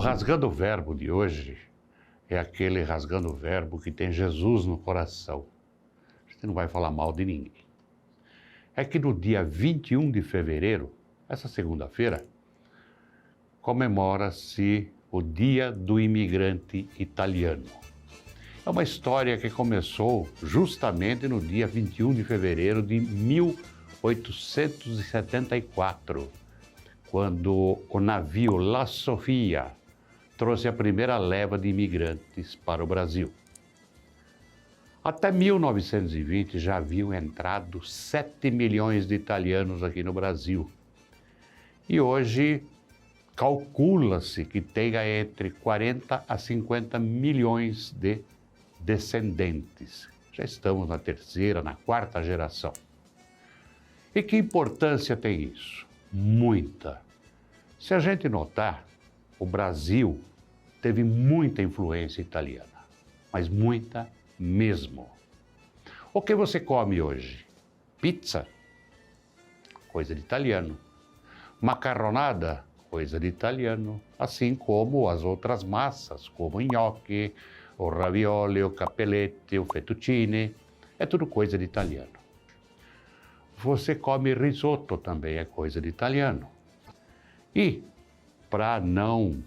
Rasgando o Verbo de hoje é aquele rasgando o verbo que tem Jesus no coração. A gente não vai falar mal de ninguém. É que no dia 21 de fevereiro, essa segunda-feira, comemora-se o Dia do Imigrante Italiano. É uma história que começou justamente no dia 21 de fevereiro de 1874, quando o navio La Sofia trouxe a primeira leva de imigrantes para o Brasil. Até 1920 já haviam entrado 7 milhões de italianos aqui no Brasil. E hoje calcula-se que tenha entre 40 a 50 milhões de descendentes. Já estamos na terceira, na quarta geração. E que importância tem isso? Muita. Se a gente notar, o Brasil teve muita influência italiana, mas muita mesmo. O que você come hoje? Pizza? Coisa de italiano. Macarronada? Coisa de italiano. Assim como as outras massas, como o nhoque, o ravioli, o capelletti, o fettuccine. É tudo coisa de italiano. Você come risoto também, é coisa de italiano. E, para não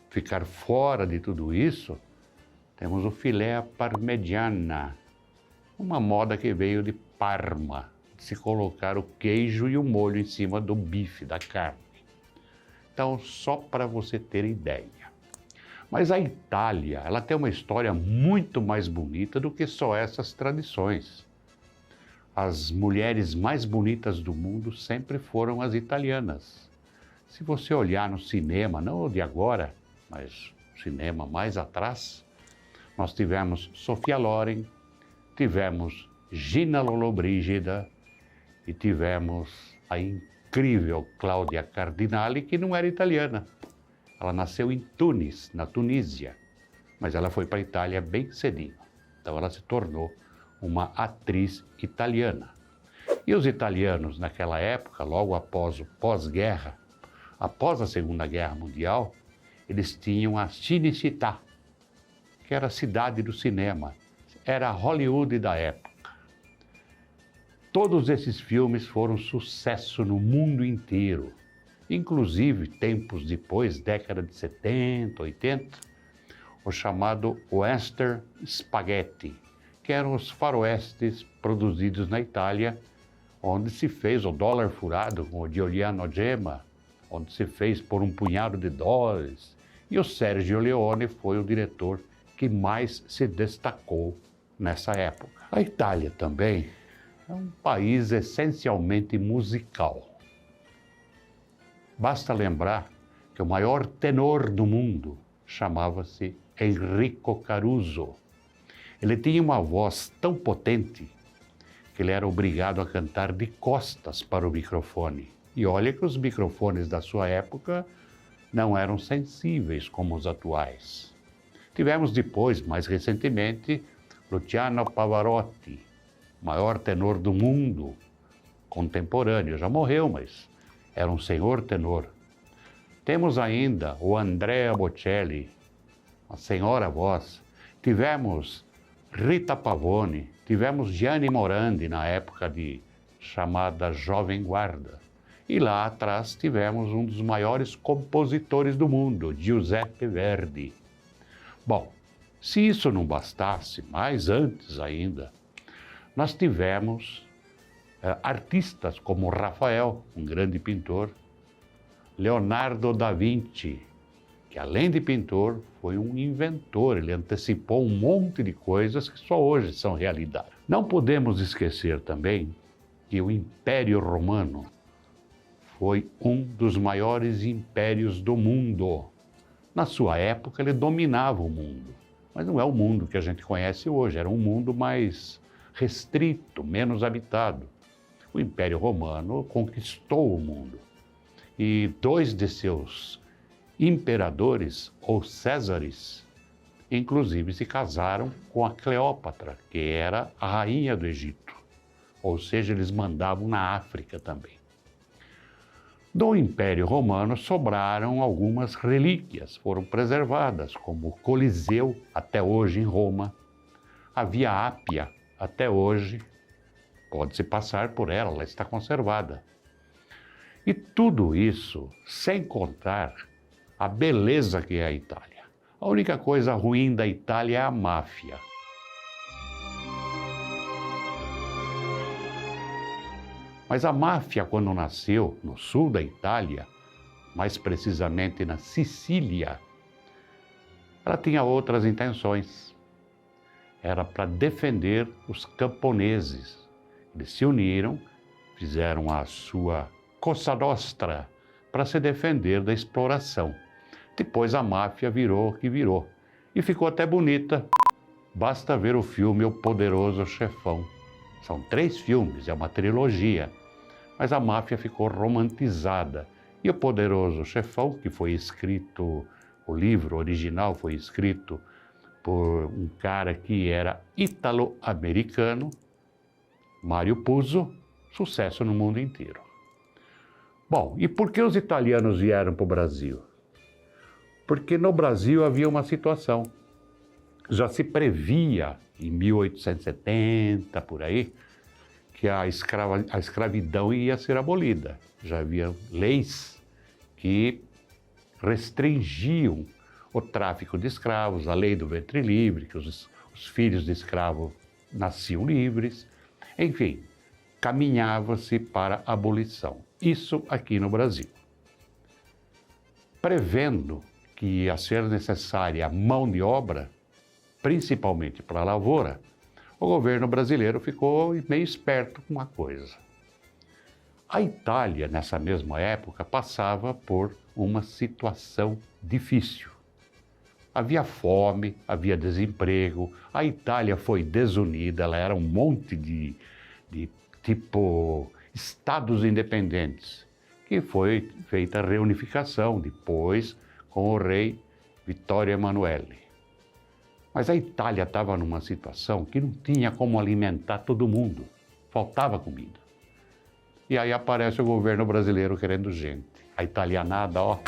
ficar fora de tudo isso, temos o filé à parmegiana, uma moda que veio de Parma, de se colocar o queijo e o molho em cima do bife, da carne. Então, só para você ter ideia. Mas a Itália, ela tem uma história muito mais bonita do que só essas tradições. As mulheres mais bonitas do mundo sempre foram as italianas. Se você olhar no cinema, não o de agora, mas o cinema mais atrás, nós tivemos Sophia Loren, tivemos Gina Lollobrigida e tivemos a incrível Cláudia Cardinali, que não era italiana. Ela nasceu em Tunis, na Tunísia, mas ela foi para a Itália bem cedinho. Então ela se tornou uma atriz italiana. E os italianos naquela época, logo após o pós-guerra, após a Segunda Guerra Mundial, eles tinham a Cinecittà, que era a cidade do cinema, era a Hollywood da época. Todos esses filmes foram sucesso no mundo inteiro, inclusive tempos depois, década de 70, 80, o chamado Western Spaghetti, que eram os faroestes produzidos na Itália, onde se fez o Dólar Furado com o Giuliano Gemma, onde se fez Por um Punhado de Dólares, e o Sergio Leone foi o diretor que mais se destacou nessa época. A Itália também é um país essencialmente musical. Basta lembrar que o maior tenor do mundo chamava-se Enrico Caruso. Ele tinha uma voz tão potente que ele era obrigado a cantar de costas para o microfone. E olha que os microfones da sua época não eram sensíveis como os atuais. Tivemos depois, mais recentemente, Luciano Pavarotti, maior tenor do mundo contemporâneo. Já morreu, mas era um senhor tenor. Temos ainda o Andrea Bocelli, uma senhora voz. Tivemos Rita Pavone, tivemos Gianni Morandi na época de chamada Jovem Guarda. E lá atrás tivemos um dos maiores compositores do mundo, Giuseppe Verdi. Bom, se isso não bastasse, mais antes ainda, nós tivemos artistas como Rafael, um grande pintor, Leonardo da Vinci, que além de pintor, foi um inventor, ele antecipou um monte de coisas que só hoje são realidade. Não podemos esquecer também que o Império Romano foi um dos maiores impérios do mundo. Na sua época, ele dominava o mundo, mas não é o mundo que a gente conhece hoje, era um mundo mais restrito, menos habitado. O Império Romano conquistou o mundo e 2 de seus imperadores, ou Césares, inclusive se casaram com a Cleópatra, que era a rainha do Egito, ou seja, eles mandavam na África também. Do Império Romano sobraram algumas relíquias, foram preservadas, como o Coliseu, até hoje em Roma, a Via Ápia, até hoje, pode-se passar por ela, ela está conservada. E tudo isso sem contar a beleza que é a Itália. A única coisa ruim da Itália é a máfia. Mas a máfia, quando nasceu no sul da Itália, mais precisamente na Sicília, ela tinha outras intenções. Era para defender os camponeses. Eles se uniram, fizeram a sua Cosa Nostra para se defender da exploração. Depois a máfia virou o que virou. E ficou até bonita. Basta ver o filme O Poderoso Chefão. São 3 filmes, é uma trilogia. Mas a máfia ficou romantizada. E O Poderoso Chefão, que foi escrito, o livro original foi escrito por um cara que era ítalo-americano, Mário Puzo, sucesso no mundo inteiro. Bom, e por que os italianos vieram para o Brasil? Porque no Brasil havia uma situação. Já se previa, em 1870, por aí, que a escravidão ia ser abolida. Já havia leis que restringiam o tráfico de escravos, a lei do ventre livre, que os filhos de escravo nasciam livres. Enfim, caminhava-se para a abolição. Isso aqui no Brasil. Prevendo que ia ser necessária mão de obra, principalmente para a lavoura, o governo brasileiro ficou meio esperto com uma coisa. A Itália, nessa mesma época, passava por uma situação difícil. Havia fome, havia desemprego, a Itália foi desunida, ela era um monte de tipo estados independentes, que foi feita a reunificação depois com o rei Vittorio Emanuele. Mas a Itália estava numa situação que não tinha como alimentar todo mundo, faltava comida. E aí aparece o governo brasileiro querendo gente. A italianada, ó.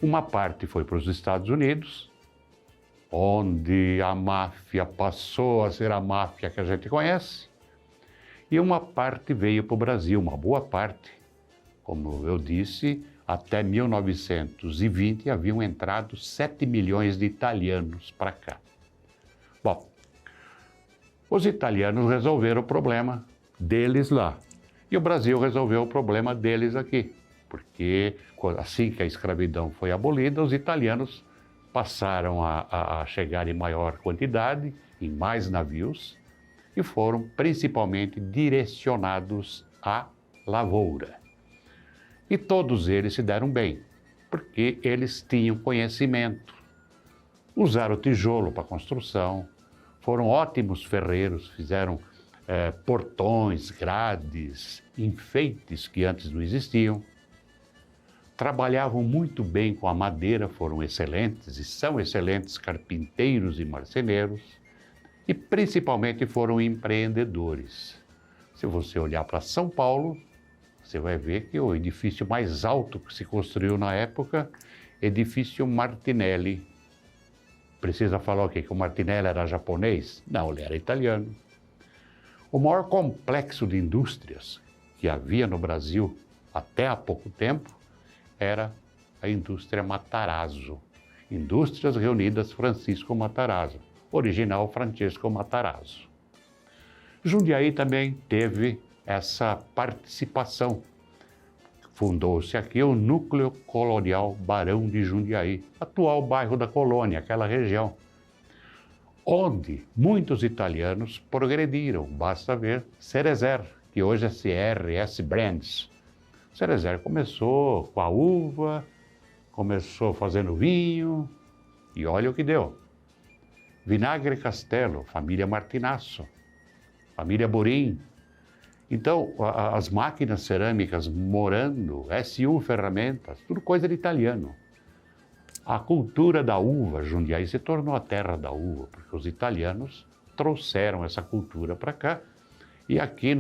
Uma parte foi para os Estados Unidos, onde a máfia passou a ser a máfia que a gente conhece, e uma parte veio para o Brasil, uma boa parte. Como eu disse, até 1920 haviam entrado 7 milhões de italianos para cá. Bom, os italianos resolveram o problema deles lá, e o Brasil resolveu o problema deles aqui, porque assim que a escravidão foi abolida, os italianos passaram a chegar em maior quantidade, em mais navios, e foram principalmente direcionados à lavoura. E todos eles se deram bem, porque eles tinham conhecimento. Usaram tijolo para construção, foram ótimos ferreiros, fizeram portões, grades, enfeites que antes não existiam. Trabalhavam muito bem com a madeira, foram excelentes e são excelentes carpinteiros e marceneiros, e principalmente foram empreendedores. Se você olhar para São Paulo, você vai ver que o edifício mais alto que se construiu na época, edifício Martinelli. Precisa falar o quê? Que o Martinelli era japonês? Não, ele era italiano. O maior complexo de indústrias que havia no Brasil até há pouco tempo era a indústria Matarazzo. Indústrias Reunidas Francisco Matarazzo, original Francesco Matarazzo. Jundiaí também teve essa participação. Fundou-se aqui o Núcleo Colonial Barão de Jundiaí, atual bairro da Colônia, aquela região, onde muitos italianos progrediram. Basta ver Cerezer, que hoje é CRS Brands. Cerezer começou com a uva, começou fazendo vinho, e olha o que deu. Vinagre Castelo, família Martinasso, família Borim. Então, as máquinas cerâmicas Morando, SU Ferramentas, tudo coisa de italiano. A cultura da uva, Jundiaí se tornou a terra da uva, porque os italianos trouxeram essa cultura para cá. E aqui,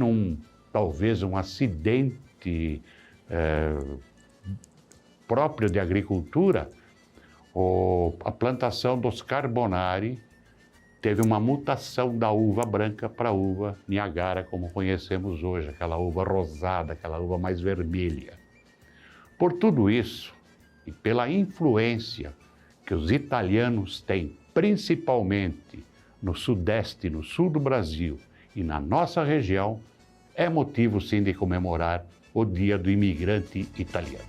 talvez um acidente próprio de agricultura, a plantação dos Carbonari teve uma mutação da uva branca para a uva Niagara, como conhecemos hoje, aquela uva rosada, aquela uva mais vermelha. Por tudo isso, e pela influência que os italianos têm, principalmente no Sudeste, no Sul do Brasil e na nossa região, é motivo sim de comemorar o Dia do Imigrante Italiano.